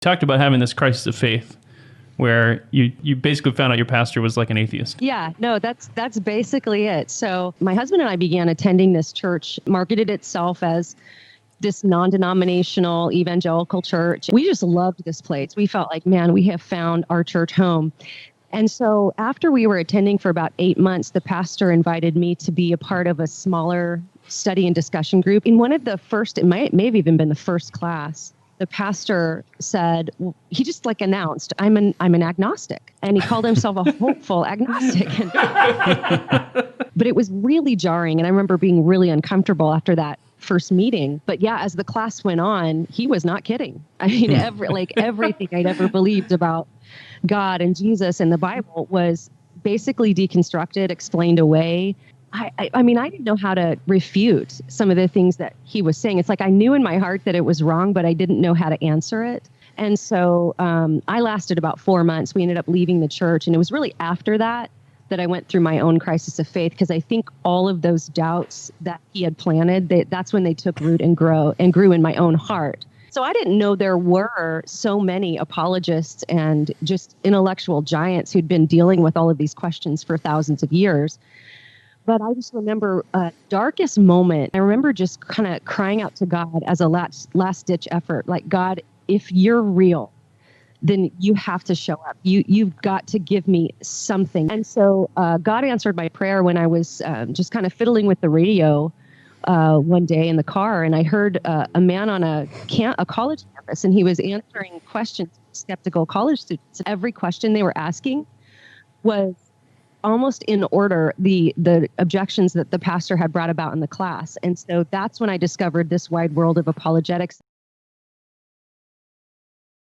Talked about having this crisis of faith where you basically found out your pastor was like an atheist. Yeah, no, that's basically it. So my husband and I began attending this church, marketed itself as this non-denominational evangelical church. We just loved this place. We felt like, man, we have found our church home. And so after we were attending for about 8 months, the pastor invited me to be a part of a smaller study and discussion group. In one of the first, it may have even been the first class, the pastor said, he just like announced, I'm an agnostic. And he called himself a hopeful agnostic. But it was really jarring. And I remember being really uncomfortable after that first meeting. But yeah, as the class went on, he was not kidding. I mean, everything I'd ever believed about God and Jesus and the Bible was basically deconstructed, explained away. I mean, I didn't know how to refute some of the things that he was saying. It's like I knew in my heart that it was wrong, but I didn't know how to answer it. And so I lasted about 4 months. We ended up leaving the church. And it was really after that I went through my own crisis of faith, because I think all of those doubts that he had planted, that's when they took root and grew in my own heart. So I didn't know there were so many apologists and just intellectual giants who'd been dealing with all of these questions for thousands of years. But I just remember a darkest moment. I remember just kind of crying out to God as a last-ditch effort, like, God, if you're real, then you have to show up. You've got to give me something. And so God answered my prayer when I was just kind of fiddling with the radio one day in the car, and I heard a man on a college campus, and he was answering questions from skeptical college students. Every question they were asking was almost in order the objections that the pastor had brought about in the class. And so that's when I discovered this wide world of apologetics.